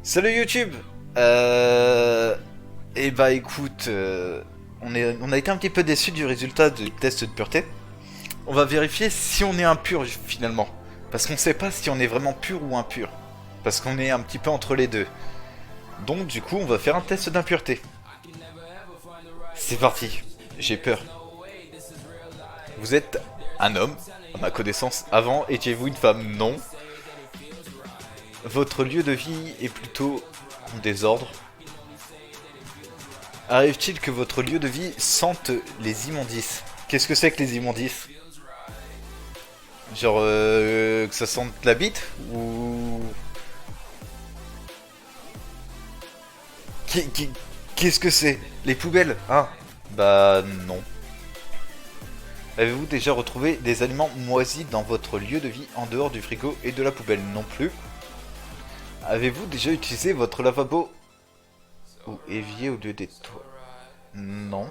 Salut YouTube. Et bah écoute, on a été un petit peu déçus du résultat du test de pureté. On va vérifier si on est impur finalement. Parce qu'on sait pas si on est vraiment pur ou impur. Parce qu'on est un petit peu entre les deux. Donc du coup on va faire un test d'impureté. C'est parti, j'ai peur. Vous êtes un homme, à ma connaissance. Avant, étiez-vous une femme? Non. Votre lieu de vie est plutôt en désordre. Arrive-t-il que votre lieu de vie sente les immondices? Qu'est-ce que c'est que les immondices? Genre que ça sente la bite? Ou... Qui- qui- Qu'est-ce que c'est? Les poubelles? Ah, bah non. Avez-vous déjà retrouvé des aliments moisis dans votre lieu de vie en dehors du frigo et de la poubelle? Non plus. Avez-vous déjà utilisé votre lavabo ou évier au lieu des toits? Non.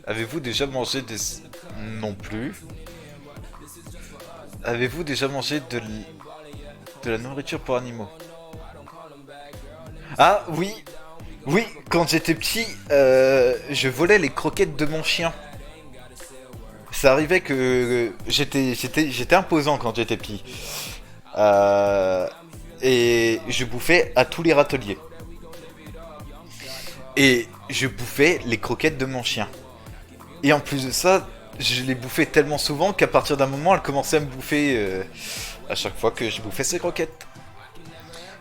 Avez-vous déjà mangé des... Non plus. Avez-vous déjà mangé de la nourriture pour animaux? Ah oui. Oui, quand j'étais petit, je volais les croquettes de mon chien. Ça arrivait que j'étais imposant quand j'étais petit. Euh, et je bouffais à tous les râteliers. Et je bouffais les croquettes de mon chien. Et en plus de ça, je les bouffais tellement souvent qu'à partir d'un moment, elle commençait à me bouffer à chaque fois que je bouffais ces croquettes.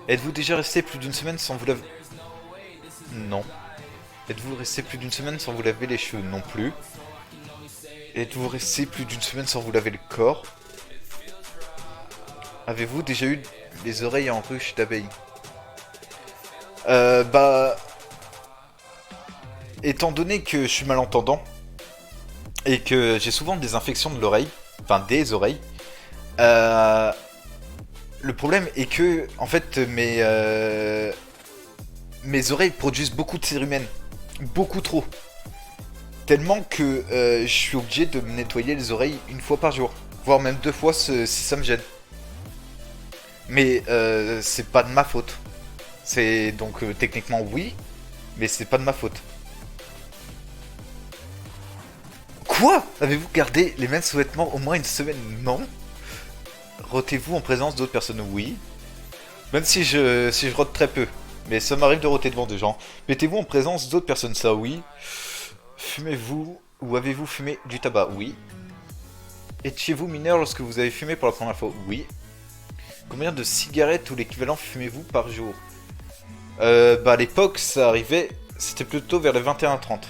Êtes-vous déjà resté plus d'une semaine sans vous laver? Non. Êtes-vous resté plus d'une semaine sans vous laver les cheveux? Non plus. Êtes-vous resté plus d'une semaine sans vous laver le corps? Avez-vous déjà eu les oreilles en ruche d'abeilles? Bah... Étant donné que je suis malentendant, et que j'ai souvent des infections de l'oreille, enfin des oreilles, euh, le problème est que, en fait, mes oreilles produisent beaucoup de cérumen. Beaucoup trop. Tellement que je suis obligé de me nettoyer les oreilles une fois par jour. Voire même deux fois si ça me gêne. Mais c'est pas de ma faute. C'est donc techniquement oui, mais c'est pas de ma faute. Quoi? Avez-vous gardé les mêmes sous-vêtements au moins une semaine? Non. Rotez-vous en présence d'autres personnes? Oui. Même si je rote très peu. Mais ça m'arrive de roter devant des gens. Mettez-vous en présence d'autres personnes? Ça oui. Fumez-vous ou avez-vous fumé du tabac? Oui. Étiez-vous mineur lorsque vous avez fumé pour la première fois? Oui. Combien de cigarettes ou l'équivalent fumez-vous par jour? Bah à l'époque ça arrivait, c'était plutôt vers les 21h30.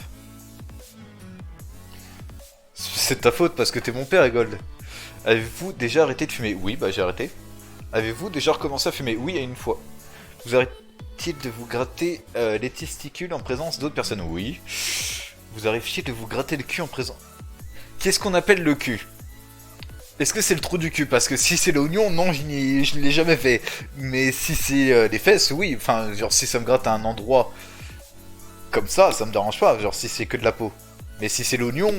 C'est ta faute parce que t'es mon père, Gold. Avez-vous déjà arrêté de fumer? Oui, bah j'ai arrêté. Avez-vous déjà recommencé à fumer? Oui, à une fois. Vous arrêtez-il de vous gratter les testicules en présence d'autres personnes? Oui. Vous arriviez de vous gratter le cul en présence... Qu'est-ce qu'on appelle le cul? Est-ce que c'est le trou du cul? Parce que si c'est l'oignon, non, je ne l'ai jamais fait. Mais si c'est les fesses, oui. Enfin, genre si ça me gratte à un endroit comme ça me dérange pas. Genre si c'est que de la peau. Mais si c'est l'oignon,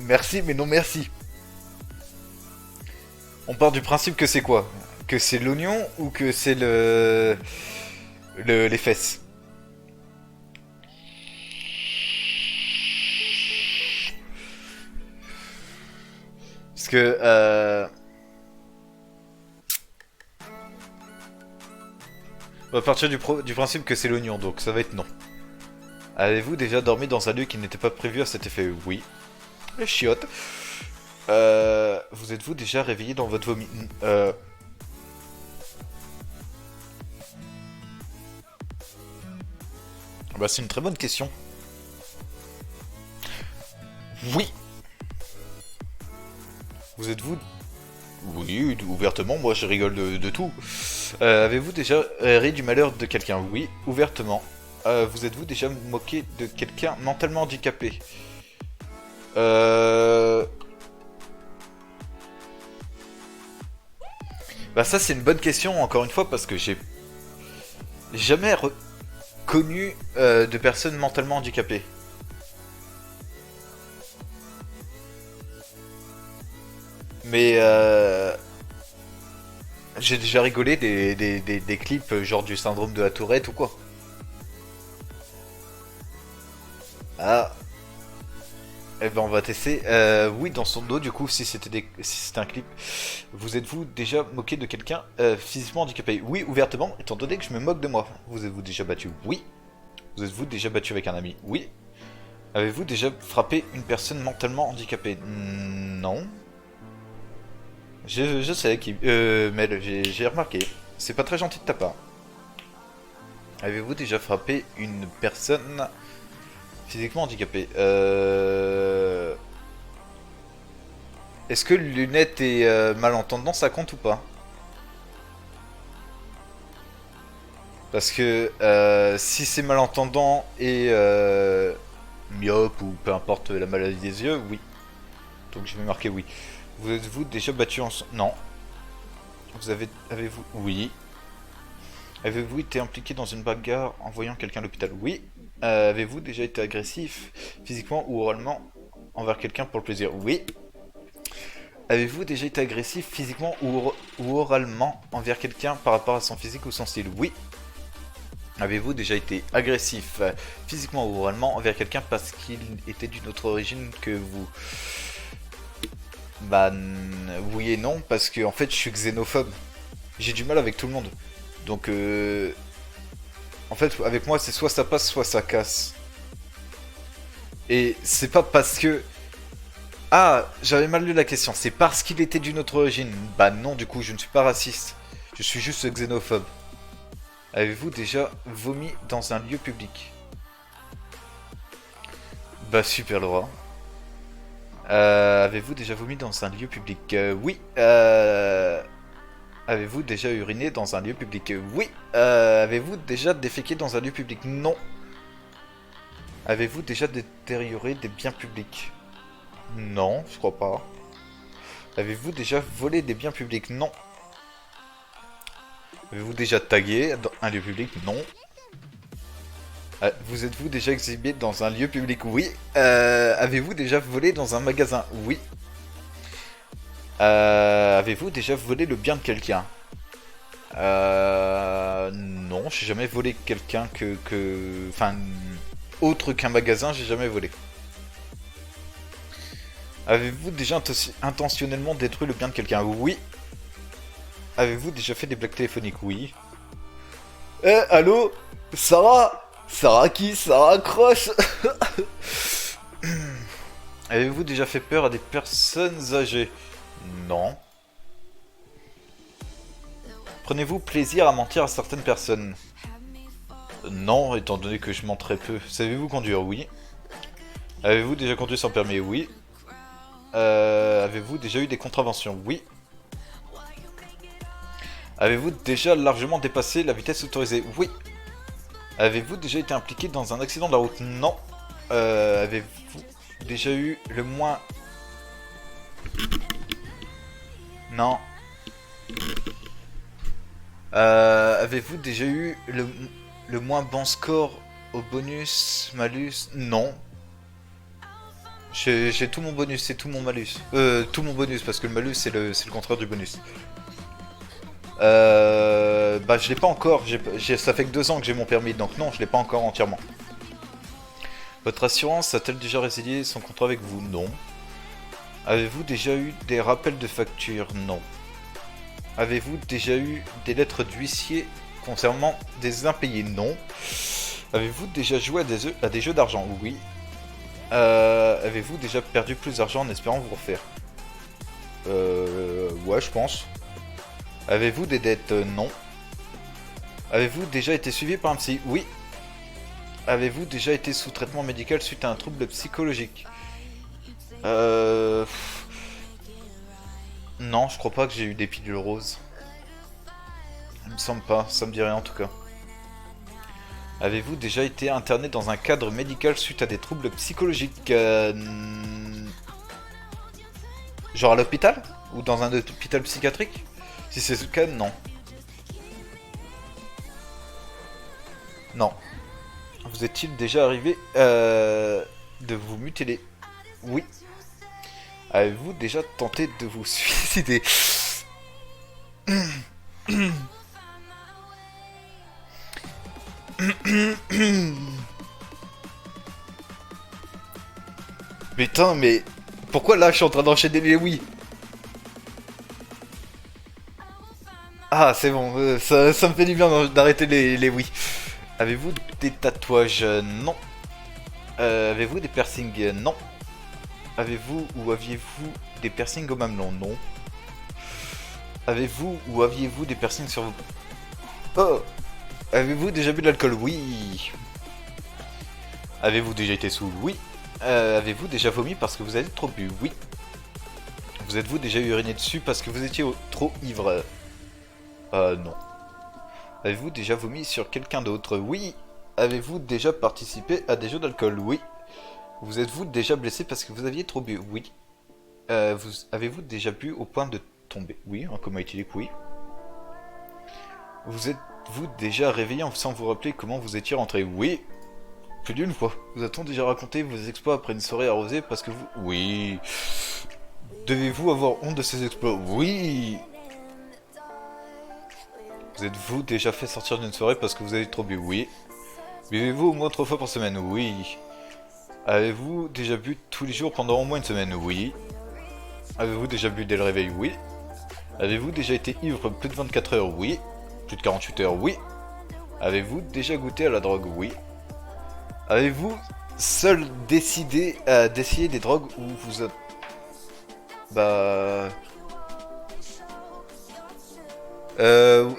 merci, mais non merci. On part du principe que c'est quoi? Que c'est l'oignon ou que c'est les fesses? Parce que on va partir du principe que c'est l'oignon, donc ça va être non. Avez-vous déjà dormi dans un lieu qui n'était pas prévu à cet effet? Oui. Les chiottes. Vous êtes-vous déjà réveillé dans votre vomi? Bah c'est une très bonne question. Oui. Vous êtes-vous... Oui, ouvertement, moi je rigole de tout. Avez-vous déjà ri du malheur de quelqu'un? Oui, ouvertement. Vous êtes-vous déjà moqué de quelqu'un mentalement handicapé? Euh... Bah ça c'est une bonne question encore une fois parce que j'ai jamais connu de personnes mentalement handicapées. Mais j'ai déjà rigolé des clips genre du syndrome de la Tourette ou quoi. Ah, eh ben on va tester. Oui, dans son dos, du coup, si c'était un clip. Vous êtes-vous déjà moqué de quelqu'un physiquement handicapé? Oui, ouvertement, étant donné que je me moque de moi. Vous êtes-vous déjà battu? Oui. Vous êtes-vous déjà battu avec un ami? Oui. Avez-vous déjà frappé une personne mentalement handicapée? Non. Je sais qui. Mel, j'ai remarqué. C'est pas très gentil de ta part. Avez-vous déjà frappé une personne physiquement handicapée? Est-ce que lunettes et malentendant ça compte ou pas? Parce que si c'est malentendant et myope ou peu importe la maladie des yeux, oui. Donc je vais marquer oui. Vous êtes-vous déjà battu en... Non. Avez-vous... Oui. Avez-vous été impliqué dans une bagarre en voyant quelqu'un à l'hôpital? Oui. Avez-vous déjà été agressif, physiquement ou oralement, envers quelqu'un pour le plaisir? Oui. Avez-vous déjà été agressif, physiquement ou oralement, envers quelqu'un par rapport à son physique ou son style? Oui. Avez-vous déjà été agressif, physiquement ou oralement, envers quelqu'un parce qu'il était d'une autre origine que vous? Bah oui et non, parce que en fait je suis xénophobe. J'ai du mal avec tout le monde. Donc en fait avec moi c'est soit ça passe soit ça casse. Et c'est pas parce que... Ah, j'avais mal lu la question, c'est parce qu'il était d'une autre origine. Bah non, du coup je ne suis pas raciste. Je suis juste xénophobe. Avez-vous déjà vomi dans un lieu public? Bah super Laura. Avez-vous déjà vomi dans un lieu public? Oui. Avez-vous déjà uriné dans un lieu public? Oui. Avez-vous déjà déféqué dans un lieu public? Non. Avez-vous déjà détérioré des biens publics? Non, je crois pas. Avez-vous déjà volé des biens publics? Non. Avez-vous déjà tagué dans un lieu public? Non. Vous êtes-vous déjà exhibé dans un lieu public? Oui. Avez-vous déjà volé dans un magasin? Oui. Avez-vous déjà volé le bien de quelqu'un? Non, j'ai jamais volé quelqu'un Enfin, autre qu'un magasin, j'ai jamais volé. Avez-vous déjà intentionnellement détruit le bien de quelqu'un? Oui. Avez-vous déjà fait des blagues téléphoniques? Oui. Eh, allô? Sarah? Sarah qui? Sarah Croche? Avez-vous déjà fait peur à des personnes âgées? Non. Prenez-vous plaisir à mentir à certaines personnes? Non, étant donné que je mens très peu. Savez-vous conduire? Oui. Avez-vous déjà conduit sans permis? Oui. Avez-vous déjà eu des contraventions? Oui. Avez-vous déjà largement dépassé la vitesse autorisée? Oui. Avez-vous déjà été impliqué dans un accident de la route? Non. Avez-vous déjà eu le moins... Non. Avez-vous déjà eu le moins bon score au bonus, malus? Non. J'ai tout mon bonus, c'est tout mon malus. Tout mon bonus, parce que le malus c'est le contraire du bonus. Bah je l'ai pas encore, ça fait que 2 ans que j'ai mon permis, donc non, je l'ai pas encore entièrement. Votre assurance a-t-elle déjà résilié son contrat avec vous? Non. Avez-vous déjà eu des rappels de factures? Non. Avez-vous déjà eu des lettres d'huissier concernant des impayés? Non. Avez-vous déjà joué à des jeux d'argent? Oui. Avez-vous déjà perdu plus d'argent en espérant vous refaire? Ouais, je pense. Avez-vous des dettes? Non. Avez-vous déjà été suivi par un psy? Oui. Avez-vous déjà été sous traitement médical suite à un trouble psychologique? Non, je crois pas que j'ai eu des pilules roses. Il me semble pas, ça me dit rien en tout cas. Avez-vous déjà été interné dans un cadre médical suite à des troubles psychologiques? Genre à l'hôpital? Ou dans un hôpital psychiatrique? Si c'est le cas, non. Non. Vous est-il déjà arrivé de vous mutiler? Oui. Avez-vous déjà tenté de vous suicider? Putain, mais pourquoi là je suis en train d'enchaîner les oui? Ah, c'est bon, ça me fait du bien d'arrêter les oui. Avez-vous des tatouages? Non. Avez-vous des piercings? Non. Avez-vous ou aviez-vous des piercings au mamelon? Non. Avez-vous ou aviez-vous des piercings sur vos... Oh! Avez-vous déjà bu de l'alcool? Oui. Avez-vous déjà été sous? Oui. Avez-vous déjà vomi parce que vous avez trop bu? Oui. Vous êtes-vous déjà uriné dessus parce que vous étiez trop ivre? Non. Avez-vous déjà vomi sur quelqu'un d'autre? Oui. Avez-vous déjà participé à des jeux d'alcool? Oui. Vous êtes-vous déjà blessé parce que vous aviez trop bu? Oui. Avez-vous déjà bu au point de tomber? Oui, un coma éthylique, oui. Vous êtes-vous déjà réveillé sans vous rappeler comment vous étiez rentré? Oui. Plus d'une fois. Vous a-t-on déjà raconté vos exploits après une soirée arrosée parce que vous... Oui. Devez-vous avoir honte de ces exploits? Oui. Vous êtes-vous déjà fait sortir d'une soirée parce que vous avez trop bu? Oui. Buvez-vous au moins 3 fois par semaine? Oui. Avez-vous déjà bu tous les jours pendant au moins une semaine? Oui. Avez-vous déjà bu dès le réveil? Oui. Avez-vous déjà été ivre plus de 24 heures? Oui. Plus de 48 heures? Oui. Avez-vous déjà goûté à la drogue? Oui. Avez-vous seul décidé d'essayer des drogues ou vous a... Bah...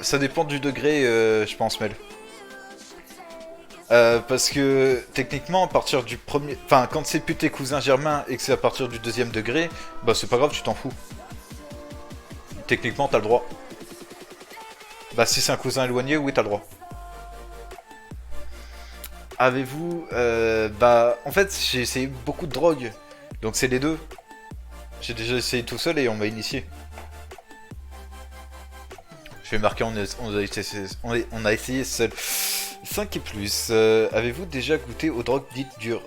ça dépend du degré, je pense, Mel. Parce que techniquement, à partir du premier... Enfin, quand c'est plus tes cousins germains et que c'est à partir du deuxième degré, bah c'est pas grave, tu t'en fous. Techniquement, t'as le droit. Bah si c'est un cousin éloigné, oui, t'as le droit. Avez-vous... bah, en fait, j'ai essayé beaucoup de drogues. Donc c'est les deux. J'ai déjà essayé tout seul et on m'a initié. Je vais marquer, on a essayé seul. 5 et plus. Avez-vous déjà goûté aux drogues dites dures?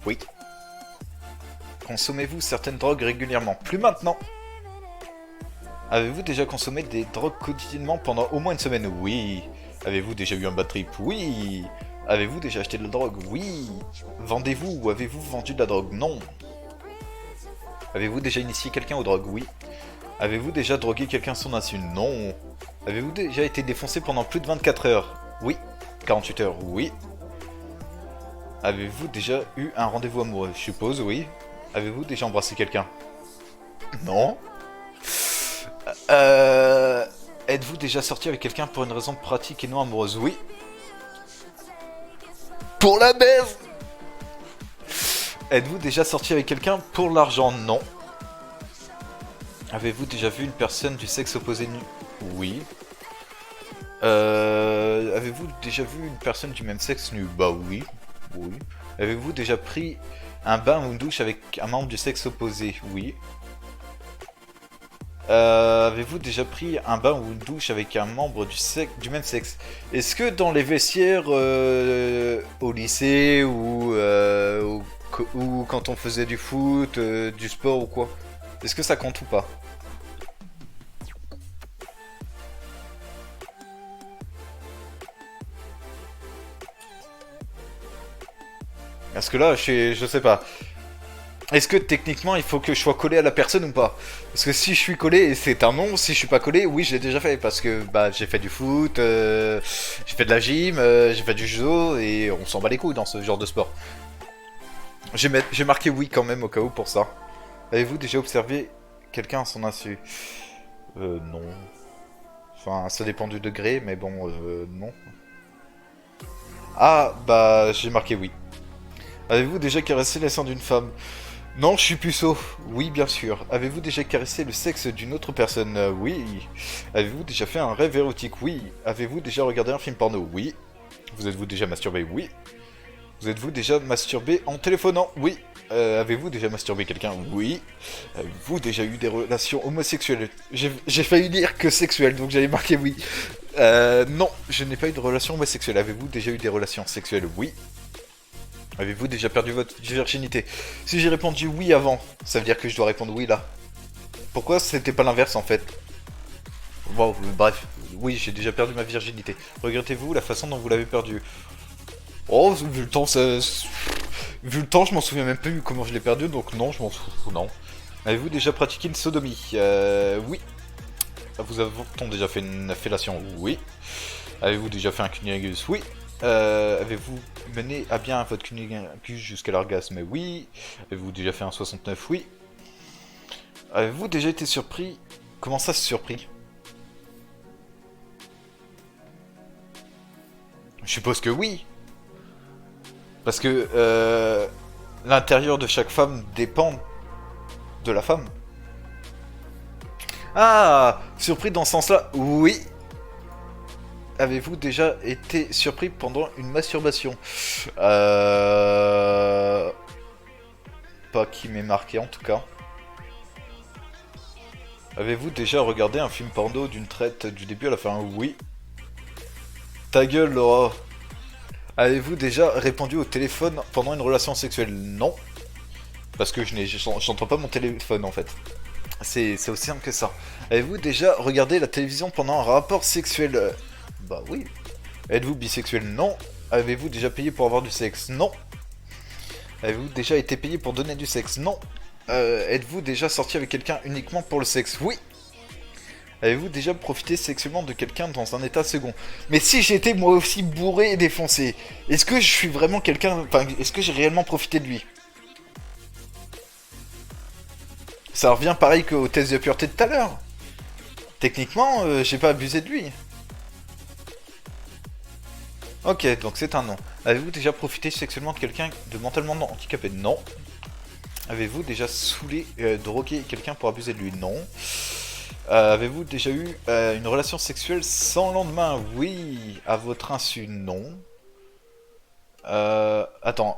Oui. Consommez-vous certaines drogues régulièrement? Plus maintenant. Avez-vous déjà consommé des drogues quotidiennement pendant au moins une semaine? Oui. Avez-vous déjà eu un bad trip? Oui. Avez-vous déjà acheté de la drogue? Oui. Vendez-vous ou avez-vous vendu de la drogue? Non. Avez-vous déjà initié quelqu'un aux drogues? Oui. Avez-vous déjà drogué quelqu'un sans insu? Non. Avez-vous déjà été défoncé pendant plus de 24 heures? Oui. 48 heures? Oui. Avez-vous déjà eu un rendez-vous amoureux? Je suppose, oui. Avez-vous déjà embrassé quelqu'un? Non. Êtes-vous déjà sorti avec quelqu'un pour une raison pratique et non amoureuse? Oui. Pour la baise. Êtes-vous déjà sorti avec quelqu'un pour l'argent? Non. Avez-vous déjà vu une personne du sexe opposé nu? Oui. Avez-vous déjà vu une personne du même sexe nu? Bah oui. Oui. Avez-vous déjà pris un bain ou une douche avec un membre du sexe opposé? Oui. Avez-vous déjà pris un bain ou une douche avec un membre du même sexe? Est-ce que dans les vestiaires au lycée ou quand on faisait du foot, du sport ou quoi? Est-ce que ça compte ou pas? Parce que là, je sais pas. Est-ce que techniquement il faut que je sois collé à la personne ou pas? Parce que si je suis collé, c'est un non. Si je suis pas collé, oui, je l'ai déjà fait. Parce que bah, j'ai fait du foot, j'ai fait de la gym, j'ai fait du judo et on s'en bat les couilles dans ce genre de sport. J'ai marqué oui quand même au cas où pour ça. Avez-vous déjà observé quelqu'un à son insu? Non. Enfin, ça dépend du degré, mais bon, non. Ah, bah, j'ai marqué oui. Avez-vous déjà caressé les seins d'une femme? Non, je suis puceau. Oui, bien sûr. Avez-vous déjà caressé le sexe d'une autre personne? Oui. Avez-vous déjà fait un rêve érotique? Oui. Avez-vous déjà regardé un film porno? Oui. Vous êtes-vous déjà masturbé? Oui. Vous êtes-vous déjà masturbé en téléphonant? Oui. Avez-vous déjà masturbé quelqu'un? Oui. Avez-vous déjà eu des relations homosexuelles? J'ai failli dire que sexuelles, donc j'allais marquer oui. Non, je n'ai pas eu de relations homosexuelles. Avez-vous déjà eu des relations sexuelles? Oui. Avez-vous déjà perdu votre virginité? Si j'ai répondu oui avant, ça veut dire que je dois répondre oui là. Pourquoi c'était pas l'inverse en fait? Bon, bref, oui, j'ai déjà perdu ma virginité. Regrettez-vous la façon dont vous l'avez perdue? Oh, vu le temps, vu le temps, je m'en souviens même plus comment je l'ai perdu, donc non, je m'en fous, non. Avez-vous déjà pratiqué une sodomie? Oui. Vous avez-vous déjà fait une fellation? Oui. Avez-vous déjà fait un cunnilingus? Oui. Avez-vous mené à bien votre cunnilingus jusqu'à l'orgasme? Oui. Avez-vous déjà fait un 69? Oui. Avez-vous déjà été surpris? Comment ça, surpris? Je suppose que oui. Parce que l'intérieur de chaque femme dépend de la femme. Ah, surpris dans ce sens-là? Oui. Avez-vous déjà été surpris pendant une masturbation? Pas qui m'est marqué en tout cas. Avez-vous déjà regardé un film porno d'une traite du début à la fin? Oui. Ta gueule, Laura. Avez-vous déjà répondu au téléphone pendant une relation sexuelle? Non. Parce que j'entends pas mon téléphone en fait. C'est aussi simple que ça. Avez-vous déjà regardé la télévision pendant un rapport sexuel? Bah oui. Êtes-vous bisexuel? Non. Avez-vous déjà payé pour avoir du sexe? Non. Avez-vous déjà été payé pour donner du sexe? Non. Êtes-vous déjà sorti avec quelqu'un uniquement pour le sexe? Oui. Avez-vous déjà profité sexuellement de quelqu'un dans un état second? Mais si j'étais moi aussi bourré et défoncé, est-ce que je suis vraiment quelqu'un... Enfin, est-ce que j'ai réellement profité de lui? Ça revient pareil qu'au test de pureté de tout à l'heure. Techniquement, j'ai pas abusé de lui. Ok, donc c'est un non. Avez-vous déjà profité sexuellement de quelqu'un de mentalement handicapé? Non. Avez-vous déjà saoulé, drogué quelqu'un pour abuser de lui? Non. Avez-vous déjà eu une relation sexuelle sans lendemain? Oui. À votre insu? Non. Attends.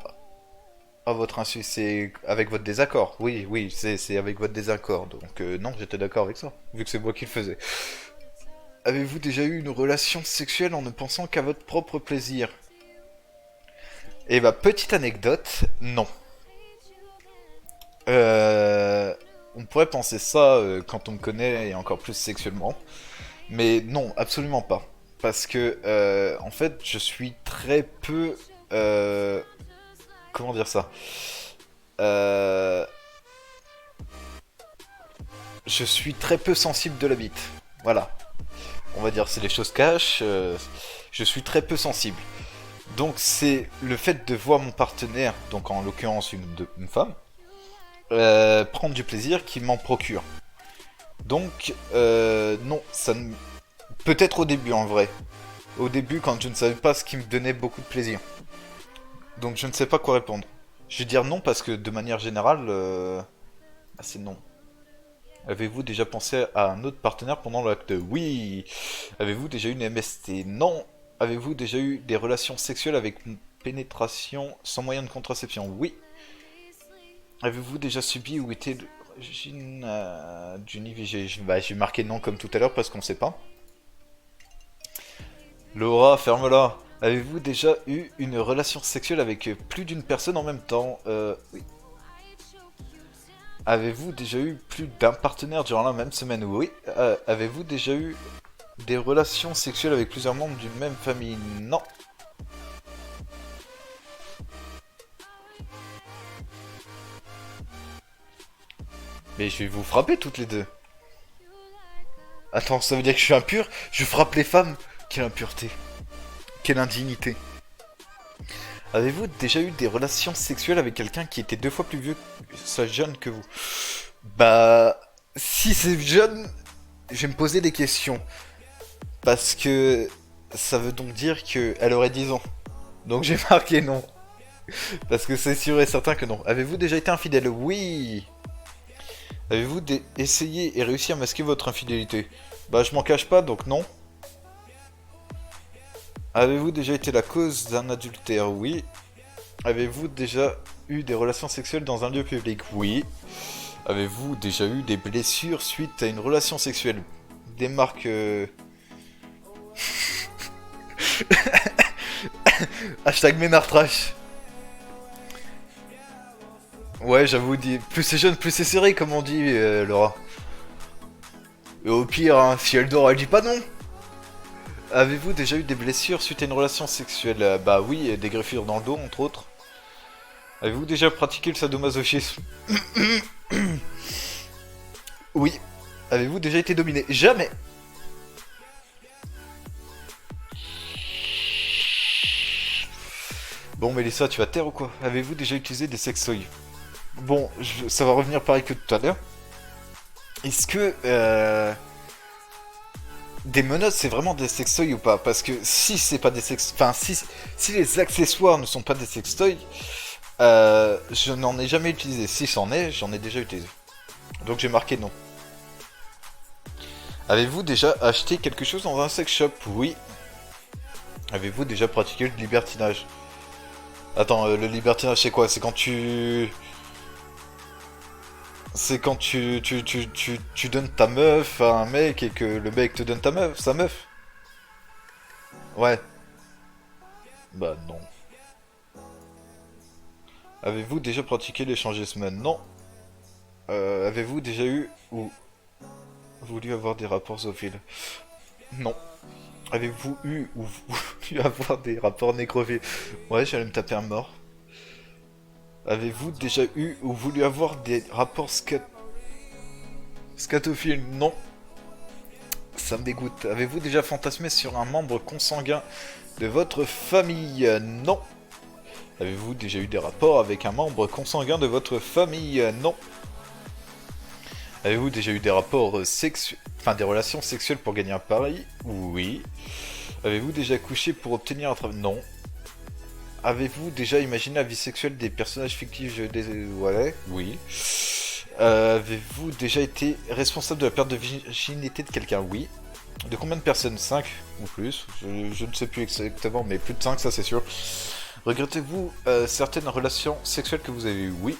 À votre insu, c'est avec votre désaccord? Oui, oui, c'est avec votre désaccord. Donc non, j'étais d'accord avec ça, vu que c'est moi qui le faisais. Avez-vous déjà eu une relation sexuelle en ne pensant qu'à votre propre plaisir? Eh bah, petite anecdote, non. On pourrait penser ça quand on me connaît et encore plus sexuellement. Mais non, absolument pas. Parce que, en fait, je suis très peu... comment dire ça? Euh, je suis très peu sensible de la bite. Voilà. On va dire c'est les choses cachent. Je suis très peu sensible. Donc c'est le fait de voir mon partenaire, donc en l'occurrence une femme, prendre du plaisir qui m'en procure. Donc non, ça ne... Peut-être au début en vrai. Au début quand je ne savais pas ce qui me donnait beaucoup de plaisir. Donc je ne sais pas quoi répondre. Je vais dire non parce que de manière générale, c'est non. Avez-vous déjà pensé à un autre partenaire pendant l'acte? Oui. Avez-vous déjà eu une MST? Non. Avez-vous déjà eu des relations sexuelles avec une pénétration sans moyen de contraception? Oui. Avez-vous déjà subi ou été l'origine d'une IVG? Bah, j'ai marqué non comme tout à l'heure parce qu'on sait pas. Laura, ferme-la. Avez-vous déjà eu une relation sexuelle avec plus d'une personne en même temps? Oui. Avez-vous déjà eu plus d'un partenaire durant la même semaine? Oui. Avez-vous déjà eu des relations sexuelles avec plusieurs membres d'une même famille? Non. Mais je vais vous frapper toutes les deux. Attends, ça veut dire que je suis impur? Je frappe les femmes? Quelle impureté. Quelle indignité. Avez-vous déjà eu des relations sexuelles avec quelqu'un qui était 2 fois plus vieux, jeune que vous? Bah, si c'est jeune, je vais me poser des questions. Parce que ça veut donc dire qu'elle aurait 10 ans. Donc j'ai marqué non. Parce que c'est sûr et certain que non. Avez-vous déjà été infidèle? Oui. Avez-vous essayé et réussi à masquer votre infidélité? Bah je m'en cache pas donc non. Avez-vous déjà été la cause d'un adultère? Oui. Avez-vous déjà eu des relations sexuelles dans un lieu public? Oui. Avez-vous déjà eu des blessures suite à une relation sexuelle? Des marques... Hashtag Ménard Trash. Ouais, j'avoue, plus c'est jeune, plus c'est serré, comme on dit, Laura. Et au pire, hein, si elle dort, elle dit pas non. Avez-vous déjà eu des blessures suite à une relation sexuelle? Bah oui, des greffures dans le dos, entre autres. Avez-vous déjà pratiqué le sadomasochisme? Oui. Avez-vous déjà été dominé? Jamais. Bon, Mélissa, tu vas taire ou quoi? Avez-vous déjà utilisé des sextoys? Bon, ça va revenir pareil que tout à l'heure. Est-ce que des menottes c'est vraiment des sextoys ou pas? Parce que si c'est pas des sextoys, enfin si les accessoires ne sont pas des sextoys, je n'en ai jamais utilisé. Si c'en est, j'en ai déjà utilisé. Donc j'ai marqué non. Avez-vous déjà acheté quelque chose dans un sex shop? Oui. Avez-vous déjà pratiqué le libertinage? Attends, le libertinage c'est quoi? C'est quand tu... C'est quand tu donnes ta meuf à un mec et que le mec te donne ta meuf, sa meuf. Ouais. Bah non. Avez-vous déjà pratiqué l'échangisme? Non. Avez-vous déjà eu ou voulu avoir des rapports zoophiles? Non. Avez-vous eu ou voulu avoir des rapports nécrophiles? Ouais, j'allais me taper un mort. Avez-vous déjà eu ou voulu avoir des rapports scatophiles? Non. Ça me dégoûte. Avez-vous déjà fantasmé sur un membre consanguin de votre famille? Non. Avez-vous déjà eu des rapports avec un membre consanguin de votre famille? Non. Avez-vous déjà eu des rapports sexuels, enfin des relations sexuelles pour gagner un pari? Oui. Avez-vous déjà couché pour obtenir un travail? Non. Avez-vous déjà imaginé la vie sexuelle des personnages fictifs? Ouais, oui. Avez-vous déjà été responsable de la perte de virginité de quelqu'un? Oui. De combien de personnes? 5 ou plus? Je ne sais plus exactement, mais plus de 5, ça c'est sûr. Regrettez-vous certaines relations sexuelles que vous avez eues? Oui.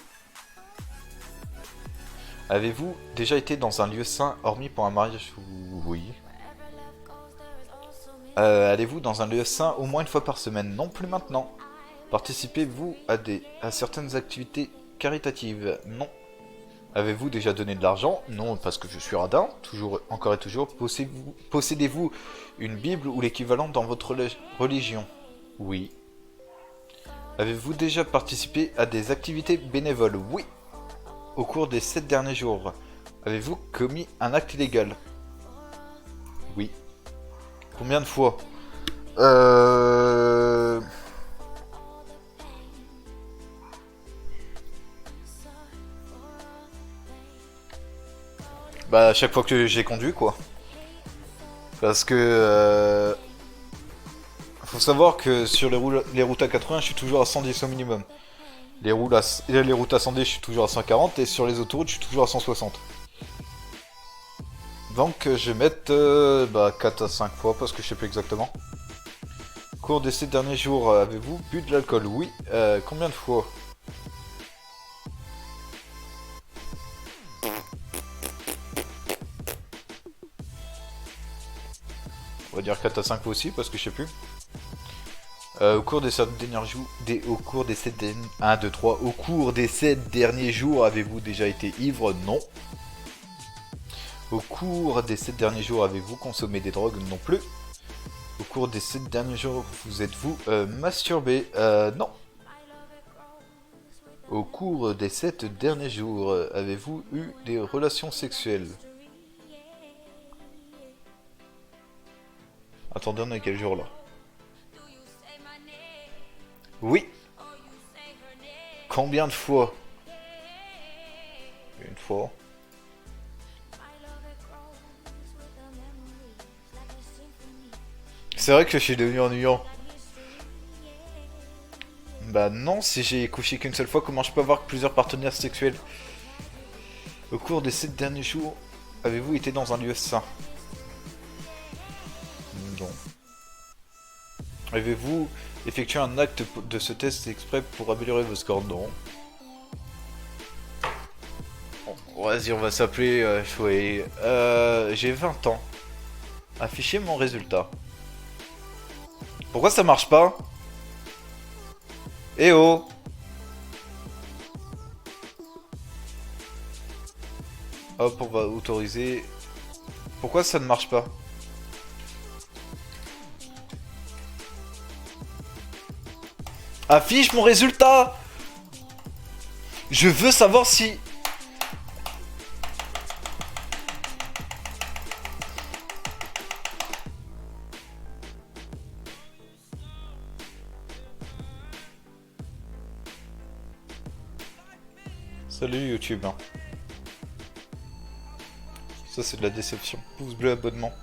Avez-vous déjà été dans un lieu sain, hormis pour un mariage? Oui. Allez-vous dans un lieu sain au moins une fois par semaine? Non, plus maintenant. Participez-vous à certaines activités caritatives? Non. Avez-vous déjà donné de l'argent? Non, parce que je suis radin, toujours, encore et toujours. Possédez-vous une Bible ou l'équivalent dans votre religion? Oui. Avez-vous déjà participé à des activités bénévoles? Oui. Au cours des 7 derniers jours, avez-vous commis un acte illégal? Oui. Combien de fois? Bah, à chaque fois que j'ai conduit, quoi. Parce que... faut savoir que sur les routes à 80, je suis toujours à 110 au minimum. Les routes à 110, je suis toujours à 140. Et sur les autoroutes, je suis toujours à 160. Donc, je vais mettre 4 à 5 fois, parce que je sais plus exactement. Au cours de ces derniers jours, avez-vous bu de l'alcool? Oui. Combien de fois? On va dire 4 à 5 fois aussi, parce que je sais plus. Au cours des 7 derniers jours, au cours des 7 derniers... 1, 2, 3. Au cours des 7 derniers jours, avez-vous déjà été ivre? Non. Au cours des 7 derniers jours, avez-vous consommé des drogues? Non plus. Au cours des 7 derniers jours, vous êtes-vous masturbé? Non. Au cours des 7 derniers jours, avez-vous eu des relations sexuelles? Attendez, on est quel jour là? Oui. Combien de fois? Une fois. C'est vrai que je suis devenu ennuyant. Bah non, si j'ai couché qu'une seule fois, comment je peux avoir plusieurs partenaires sexuels? Au cours des 7 derniers jours, avez-vous été dans un lieu sain? Non. Avez-vous effectué un acte de ce test exprès pour améliorer vos scores? Non. Bon, vas-y, on va s'appeler Choué. J'ai 20 ans. Afficher mon résultat. Pourquoi ça marche pas? Eh oh! Hop, on va autoriser. Pourquoi ça ne marche pas? Affiche mon résultat! Je veux savoir si... Salut YouTube. Hein. Ça c'est de la déception. Pouce bleu, abonnement.